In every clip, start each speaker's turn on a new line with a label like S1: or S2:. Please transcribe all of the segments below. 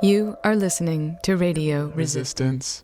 S1: You are listening to Radio Resistance.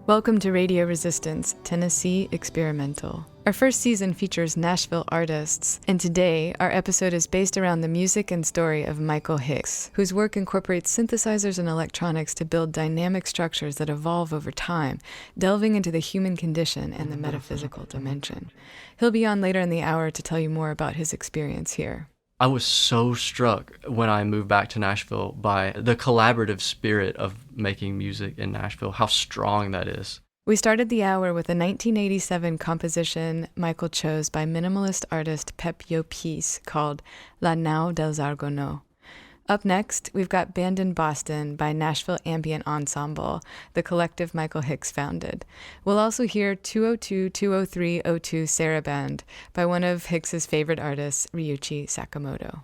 S1: Welcome to Radio Resistance, Tennessee Experimental. Our first season features Nashville artists, and today our episode is based around the music and story of Michael Hix, whose work incorporates synthesizers and electronics to build dynamic structures that evolve over time, delving into the human condition and the metaphysical dimension. He'll be on later in the hour to tell you more about his experience here.
S2: I was so struck when I moved back to Nashville by the collaborative spirit of making music in Nashville, how strong that is.
S1: We started the hour with a 1987 composition Michael chose by minimalist artist Pep Yo Peace called La Nau dels Argonaut. Up next, we've got Band in Boston by Nashville Ambient Ensemble, the collective Michael Hix founded. We'll also hear 202-203-02 Saraband by one of Hix's favorite artists, Ryuichi Sakamoto.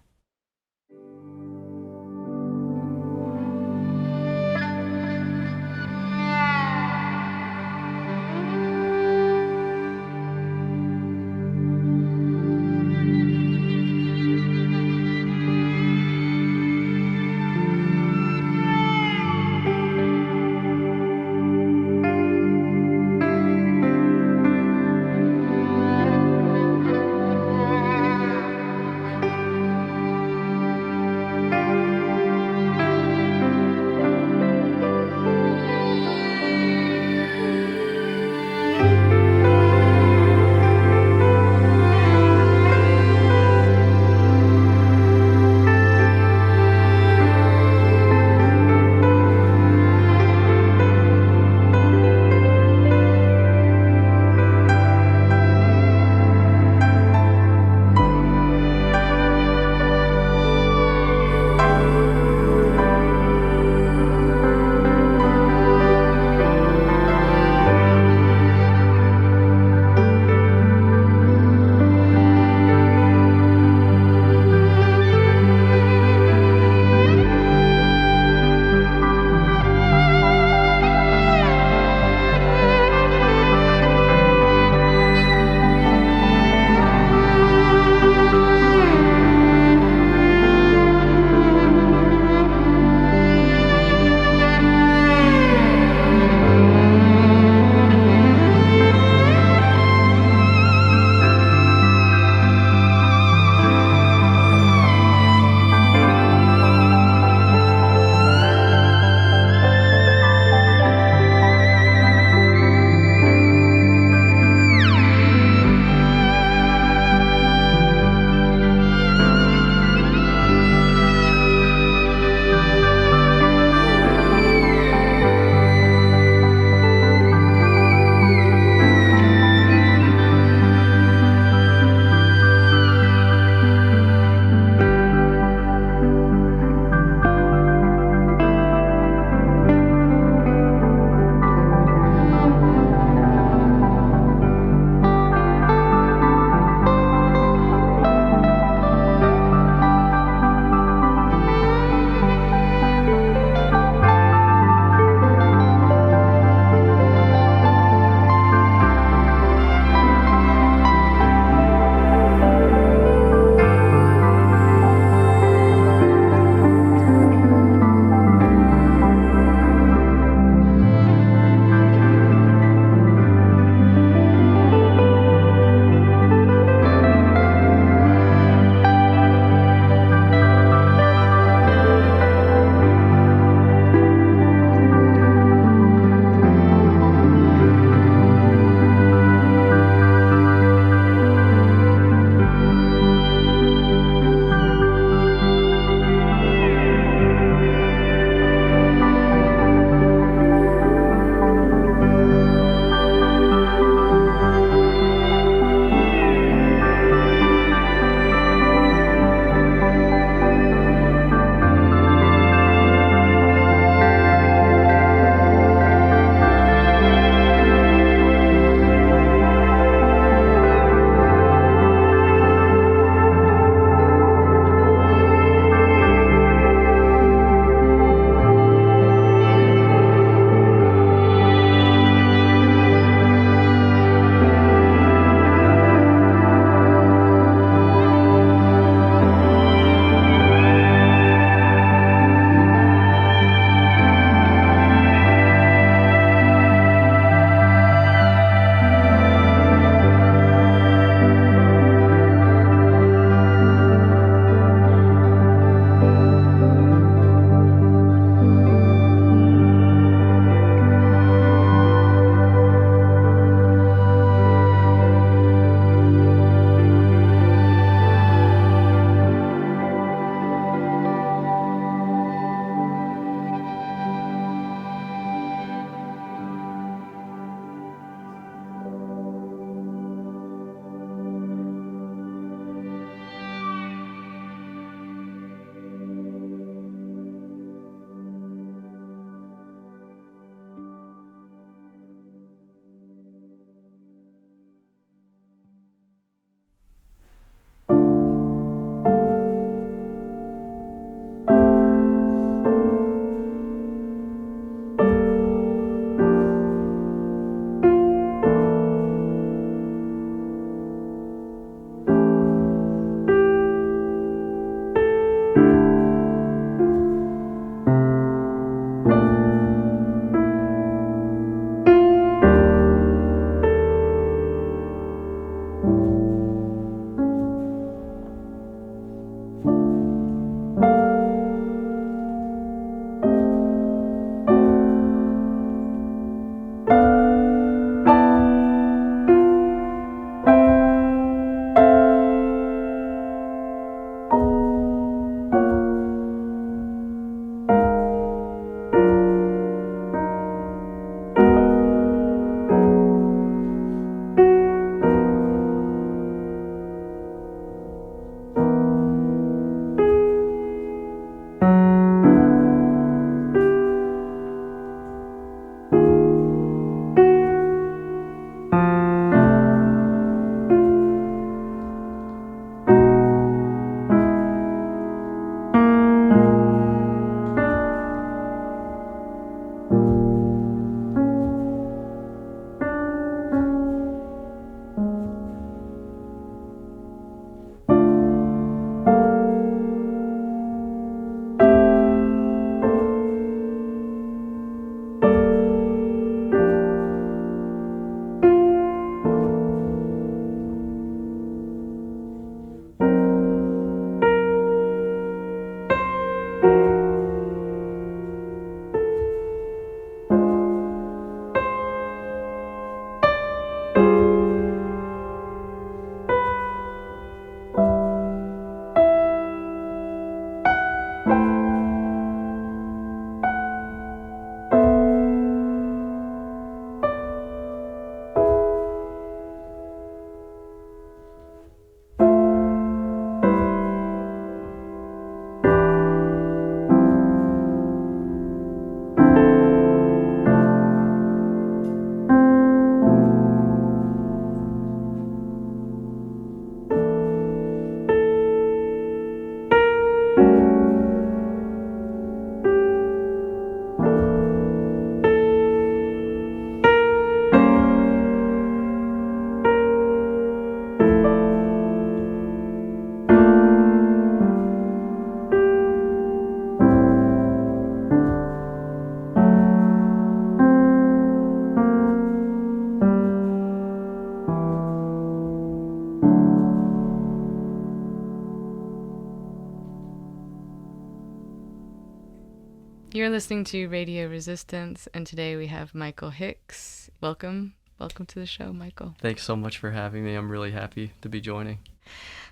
S1: You're listening to Radio Resistance, and today we have Michael Hix. Welcome to the show, Michael.
S2: Thanks so much for having me. I'm really happy to be joining.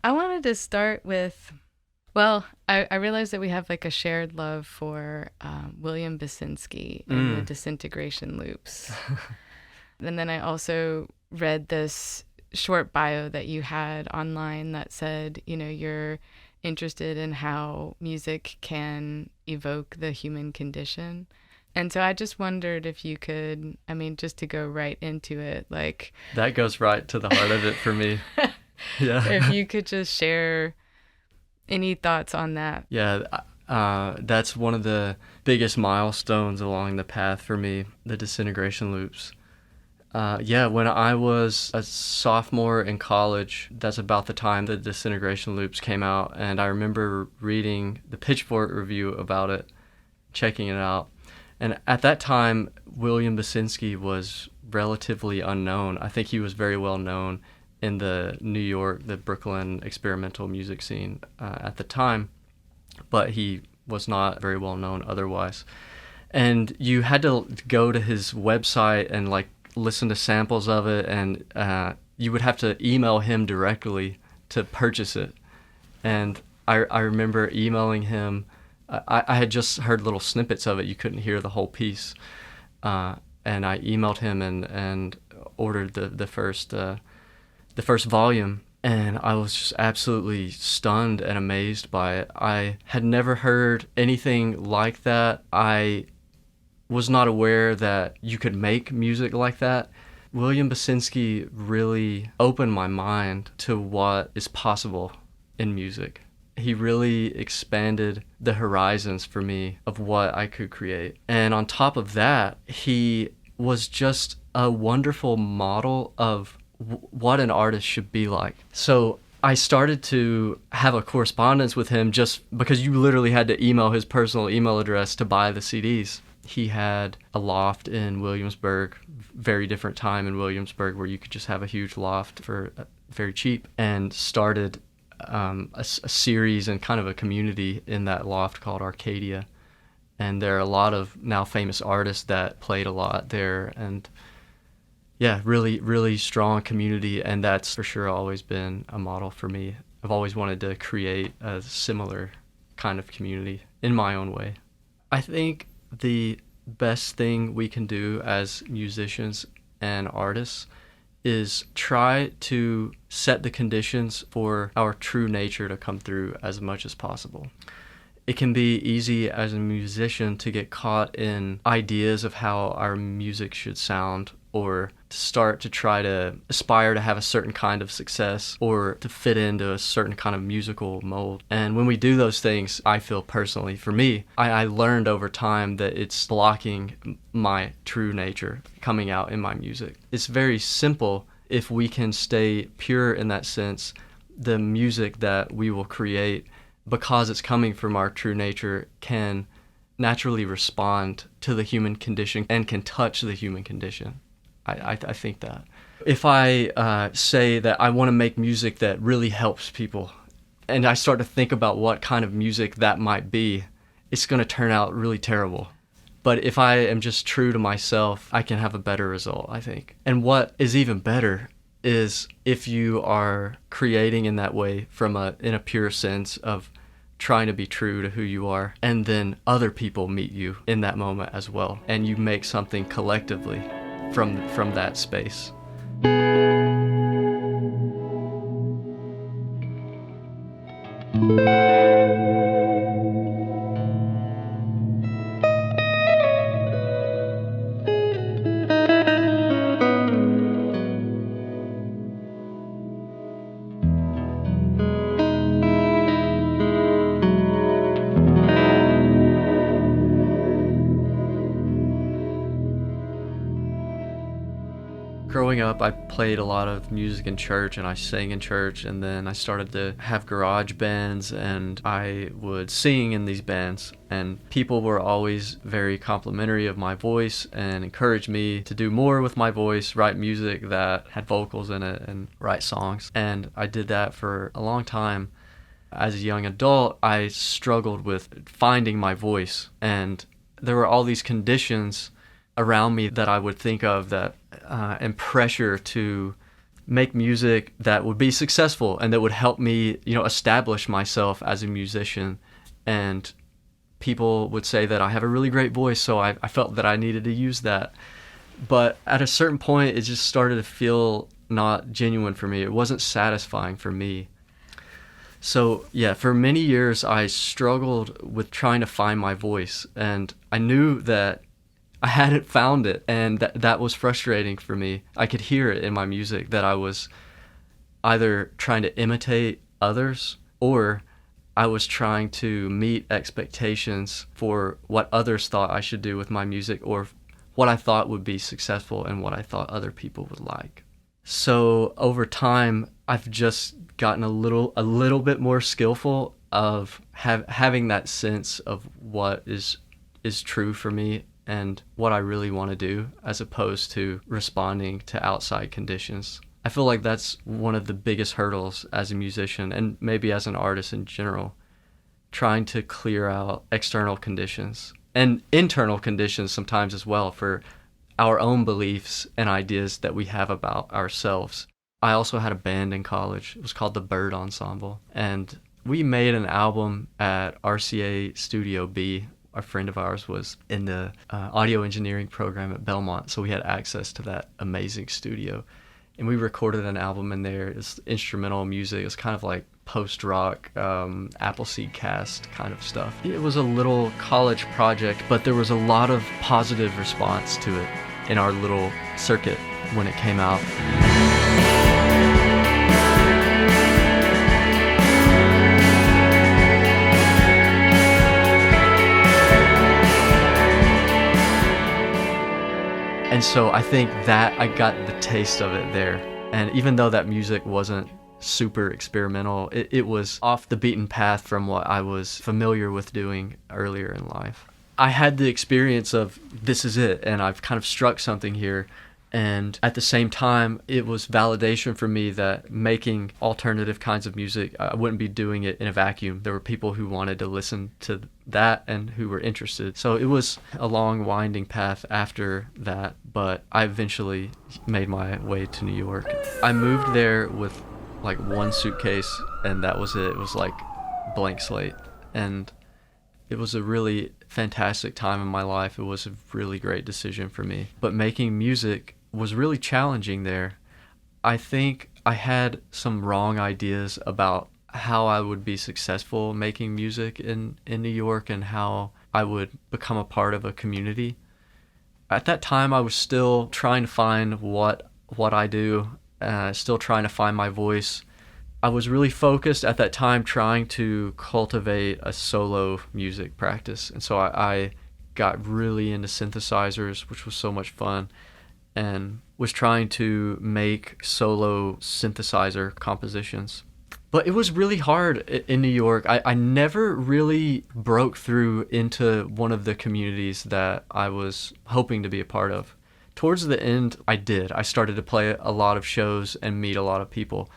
S1: I wanted to start with, well, I realized that we have like a shared love for William Basinski and the disintegration loops. And then I also read this short bio that you had online that said, you're interested in how music can evoke the human condition. And so I just wondered if you could, just to go right into it, like...
S2: That goes right to the heart of it for me. Yeah.
S1: If you could just share any thoughts on that.
S2: Yeah, that's one of the biggest milestones along the path for me, the disintegration loops. When I was a sophomore in college, that's about the time the disintegration loops came out, and I remember reading the Pitchfork review about it, checking it out. And at that time, William Basinski was relatively unknown. I think he was very well known in the New York, the Brooklyn experimental music scene at the time, but he was not very well known otherwise. And you had to go to his website and listen to samples of it, and you would have to email him directly to purchase it. And I remember emailing him. I had just heard little snippets of it. You couldn't hear the whole piece. And I emailed him and ordered the first volume. And I was just absolutely stunned and amazed by it. I had never heard anything like that. I was not aware that you could make music like that. William Basinski really opened my mind to what is possible in music. He really expanded the horizons for me of what I could create. And on top of that, he was just a wonderful model of what an artist should be like. So I started to have a correspondence with him just because you literally had to email his personal email address to buy the CDs. He had a loft in Williamsburg, very different time in Williamsburg, where you could just have a huge loft for very cheap, and started a series and kind of a community in that loft called Arcadia. And there are a lot of now famous artists that played a lot there, and yeah, really, really strong community, and that's for sure always been a model for me. I've always wanted to create a similar kind of community in my own way. I think the best thing we can do as musicians and artists is try to set the conditions for our true nature to come through as much as possible. It can be easy as a musician to get caught in ideas of how our music should sound, or to start to try to aspire to have a certain kind of success or to fit into a certain kind of musical mold. And when we do those things, I feel personally, for me, I learned over time that it's blocking my true nature coming out in my music. It's very simple. If we can stay pure in that sense, the music that we will create, because it's coming from our true nature, can naturally respond to the human condition and can touch the human condition. I think that. If I say that I want to make music that really helps people, and I start to think about what kind of music that might be, it's going to turn out really terrible. But if I am just true to myself, I can have a better result, I think. And what is even better is if you are creating in that way in a pure sense of trying to be true to who you are, and then other people meet you in that moment as well, and you make something collectively from that space. Growing up, I played a lot of music in church, and I sang in church, and then I started to have garage bands, and I would sing in these bands, and people were always very complimentary of my voice and encouraged me to do more with my voice, write music that had vocals in it, and write songs. And I did that for a long time. As a young adult, I struggled with finding my voice and there were all these conditions around me that I would think of that and pressure to make music that would be successful and that would help me, establish myself as a musician. And people would say that I have a really great voice, so I felt that I needed to use that. But at a certain point, it just started to feel not genuine for me. It wasn't satisfying for me. So yeah, for many years, I struggled with trying to find my voice, and I knew that I hadn't found it, and that was frustrating for me. I could hear it in my music that I was either trying to imitate others or I was trying to meet expectations for what others thought I should do with my music, or what I thought would be successful and what I thought other people would like. So over time, I've just gotten a little bit more skillful of having that sense of what is true for me and what I really want to do, as opposed to responding to outside conditions. I feel like that's one of the biggest hurdles as a musician, and maybe as an artist in general, trying to clear out external conditions and internal conditions sometimes as well for our own beliefs and ideas that we have about ourselves. I also had a band in college. It was called the Bird Ensemble, and we made an album at RCA Studio B. A friend of ours was in the audio engineering program at Belmont, so we had access to that amazing studio. And we recorded an album in there. It's instrumental music. It's kind of like post-rock, Appleseed Cast kind of stuff. It was a little college project, but there was a lot of positive response to it in our little circuit when it came out. And so I think that I got the taste of it there. And even though that music wasn't super experimental, it was off the beaten path from what I was familiar with doing earlier in life. I had the experience of, this is it, and I've kind of struck something here. And at the same time, it was validation for me that making alternative kinds of music, I wouldn't be doing it in a vacuum. There were people who wanted to listen to that and who were interested. So it was a long, winding path after that, but I eventually made my way to New York. I moved there with like one suitcase, and that was it. It was like blank slate. And it was a really fantastic time in my life. It was a really great decision for me. But making music was really challenging there. I think I had some wrong ideas about how I would be successful making music in New York and how I would become a part of a community. At that time, I was still trying to find what I do, still trying to find my voice. I was really focused at that time trying to cultivate a solo music practice. And so I got really into synthesizers, which was so much fun, and was trying to make solo synthesizer compositions. But it was really hard in New York. I never really broke through into one of the communities that I was hoping to be a part of. Towards the end, I did. I started to play a lot of shows and meet a lot of people.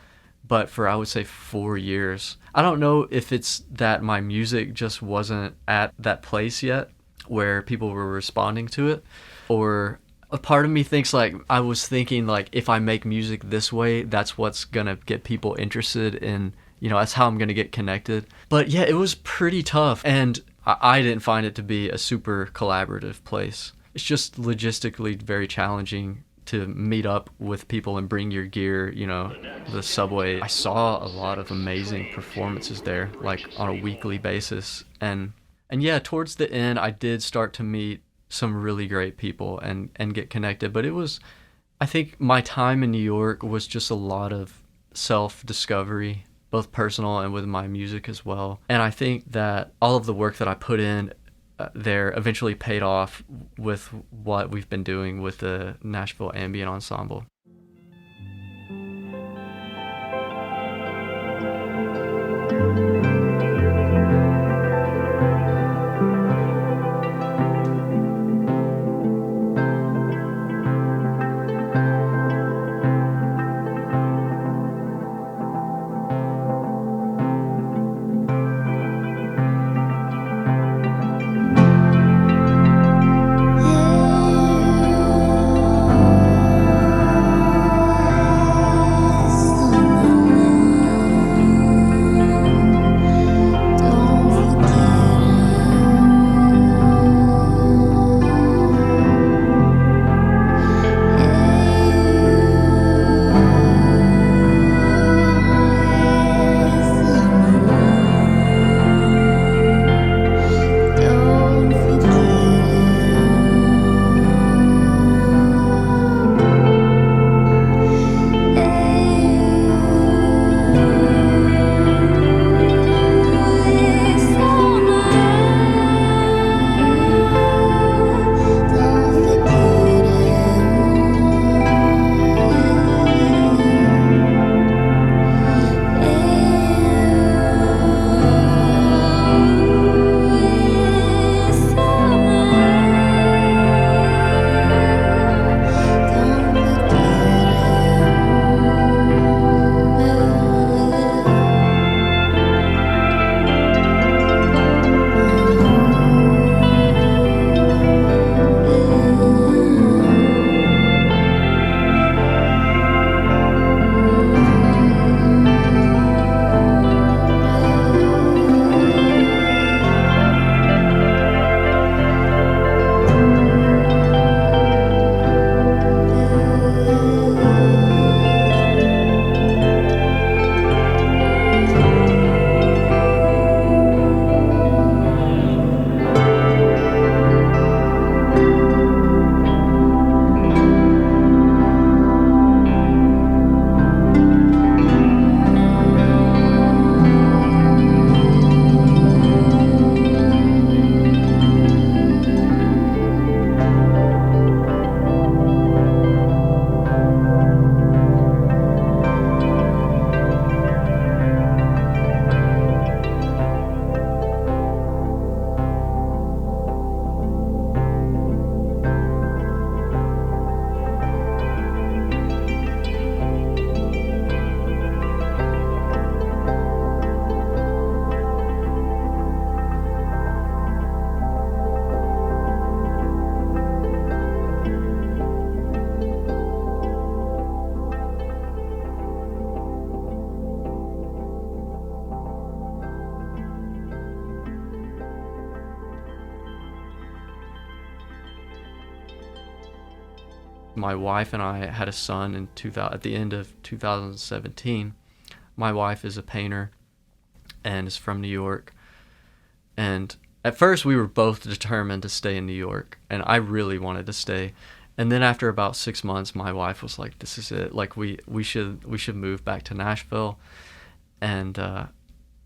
S2: But for, I would say, 4 years, I don't know if it's that my music just wasn't at that place yet where people were responding to it, or a part of me thinks like I was thinking like, if I make music this way, that's what's gonna get people interested in, that's how I'm gonna get connected. But yeah, it was pretty tough, and I didn't find it to be a super collaborative place. It's just logistically very challenging to meet up with people and bring your gear, the subway. I saw a lot of amazing performances there, like on a weekly basis. And yeah, towards the end, I did start to meet some really great people and get connected. But I think my time in New York was just a lot of self-discovery, both personal and with my music as well. And I think that all of the work that I put in there eventually paid off with what we've been doing with the Nashville Ambient Ensemble. My wife and I had a son at the end of 2017. My wife is a painter and is from New York. And at first we were both determined to stay in New York, and I really wanted to stay. And then after about 6 months, my wife was like, "This is it. Like we should move back to Nashville." And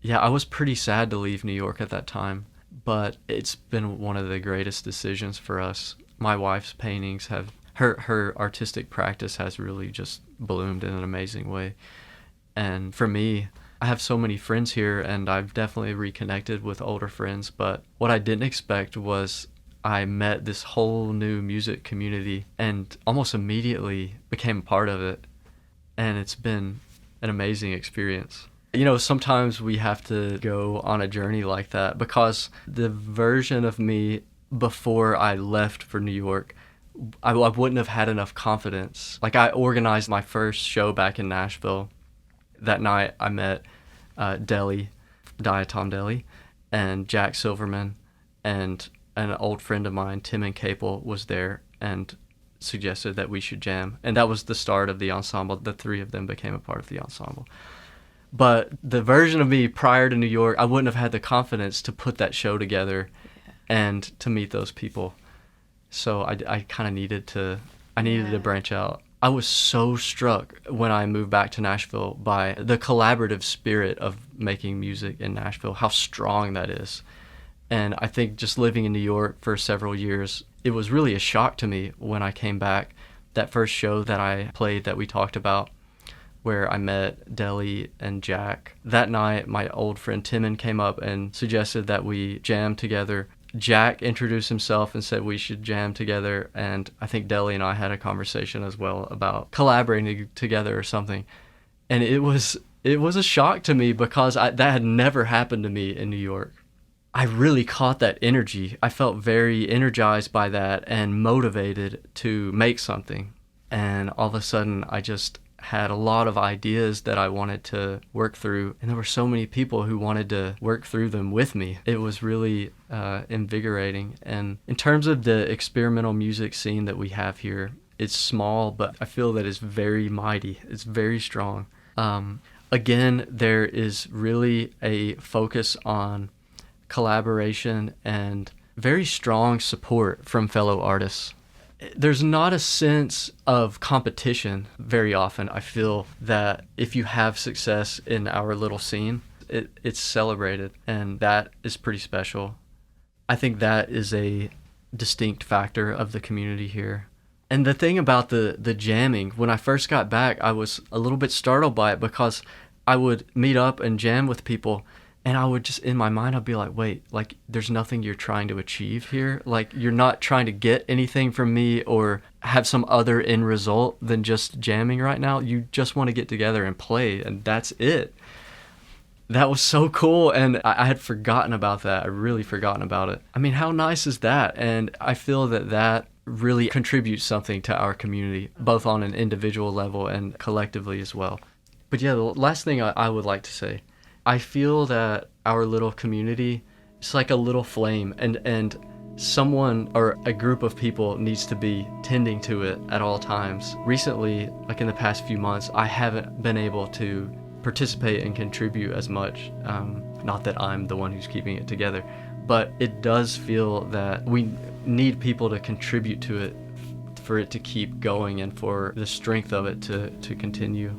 S2: yeah, I was pretty sad to leave New York at that time, but it's been one of the greatest decisions for us. My wife's paintings have her artistic practice has really just bloomed in an amazing way. And for me, I have so many friends here, and I've definitely reconnected with older friends, but what I didn't expect was I met this whole new music community and almost immediately became a part of it. And it's been an amazing experience. You know, sometimes we have to go on a journey like that, because the version of me before I left for New York, I wouldn't have had enough confidence. Like, I organized my first show back in Nashville. That night I met Diatom Deli, and Jack Silverman, and an old friend of mine, Tim and Capel, was there and suggested that we should jam. And that was the start of the Ensemble. The three of them became a part of the Ensemble. But the version of me prior to New York, I wouldn't have had the confidence to put that show together and to meet those people. So I kind of needed to branch out. I was so struck when I moved back to Nashville by the collaborative spirit of making music in Nashville, how strong that is. And I think just living in New York for several years, it was really a shock to me when I came back. That first show that I played that we talked about, where I met Deli and Jack. That night, my old friend Timon came up and suggested that we jam together. Jack introduced himself and said we should jam together, and I think Deli and I had a conversation as well about collaborating together or something. And it was a shock to me, because that had never happened to me in New York. I really caught that energy. I felt very energized by that and motivated to make something. And all of a sudden, I just had a lot of ideas that I wanted to work through, and there were so many people who wanted to work through them with me. It was really invigorating. And in terms of the experimental music scene that we have here, it's small, but I feel that it's very mighty. It's very strong. Again, there is really a focus on collaboration and very strong support from fellow artists. There's not a sense of competition very often. I feel that if you have success in our little scene, it's celebrated, and that is pretty special. I think that is a distinct factor of the community here. And the thing about the jamming, when I first got back, I was a little bit startled by it, because I would meet up and jam with people, and I would just, in my mind, I'd be like, wait, like, there's nothing you're trying to achieve here? Like, you're not trying to get anything from me or have some other end result than just jamming right now? You just want to get together and play, and that's it. That was so cool, and I had forgotten about that. I really forgotten about it. I mean, how nice is that? And I feel that really contributes something to our community, both on an individual level and collectively as well. But yeah, the last thing I would like to say, I feel that our little community is like a little flame, and someone or a group of people needs to be tending to it at all times. Recently, like in the past few months, I haven't been able to participate and contribute as much. Not that I'm the one who's keeping it together, but it does feel that we need people to contribute to it for it to keep going and for the strength of it to continue.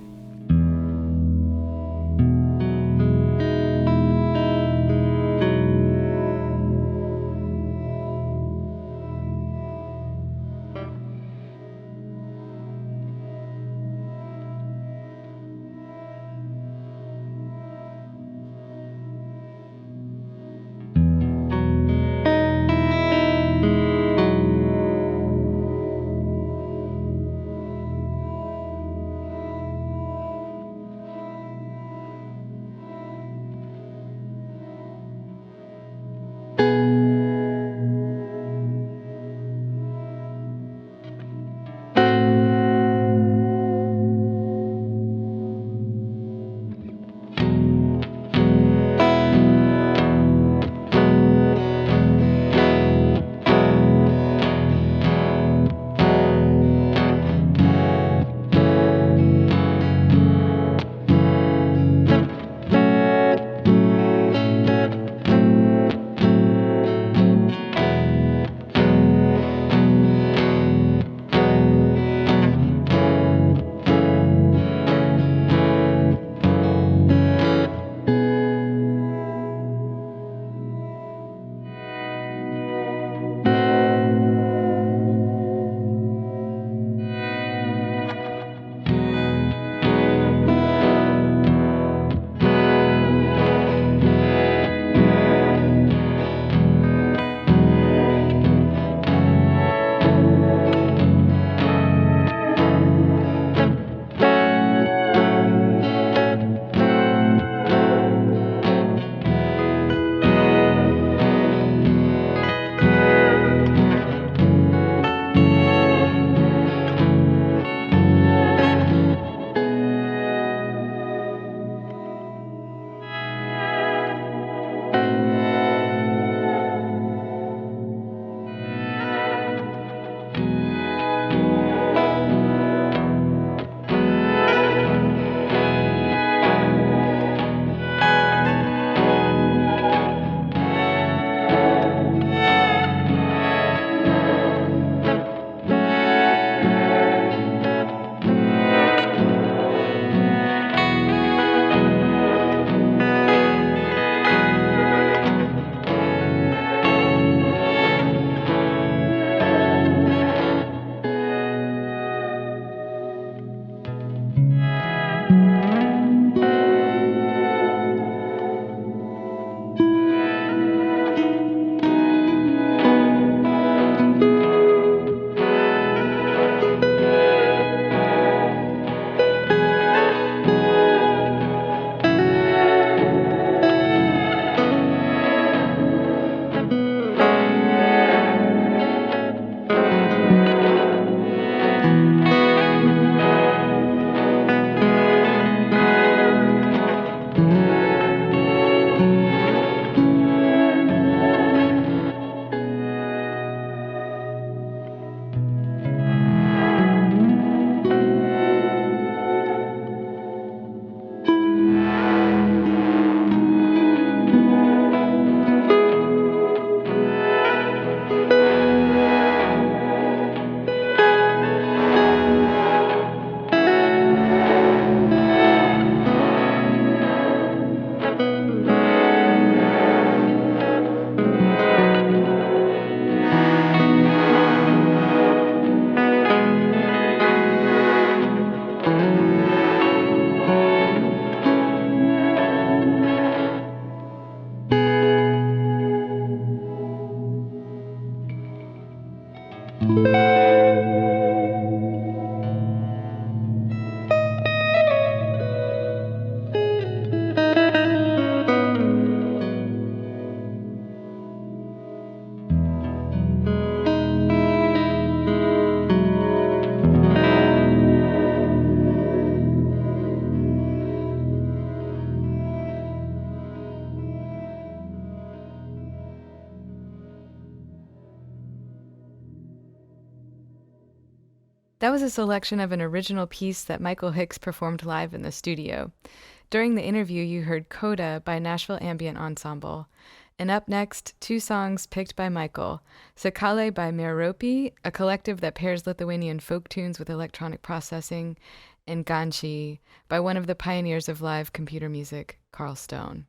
S1: That was a selection of an original piece that Michael Hix performed live in the studio. During the interview, you heard Coda by Nashville Ambient Ensemble. And up next, two songs picked by Michael. Sakale by Meropi, a collective that pairs Lithuanian folk tunes with electronic processing, and Ganchi by one of the pioneers of live computer music, Carl Stone.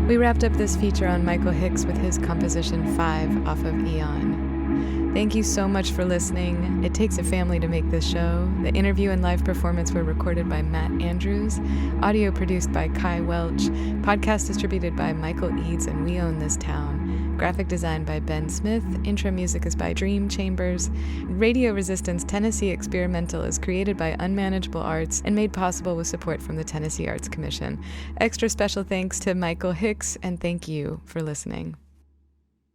S1: We wrapped up this feature on Michael Hix with his composition 5 off of Eon. Thank you so much for listening. It takes a family to make this show. The interview and live performance were recorded by Matt Andrews, audio produced by Kai Welch, podcast distributed by Michael Eads and We Own This Town, graphic design by Ben Smith, intro music is by Dream Chambers. Radio Resistance Tennessee Experimental is created by Unmanageable Arts and made possible with support from the Tennessee Arts Commission. Extra special thanks to Michael Hix, and thank you for listening.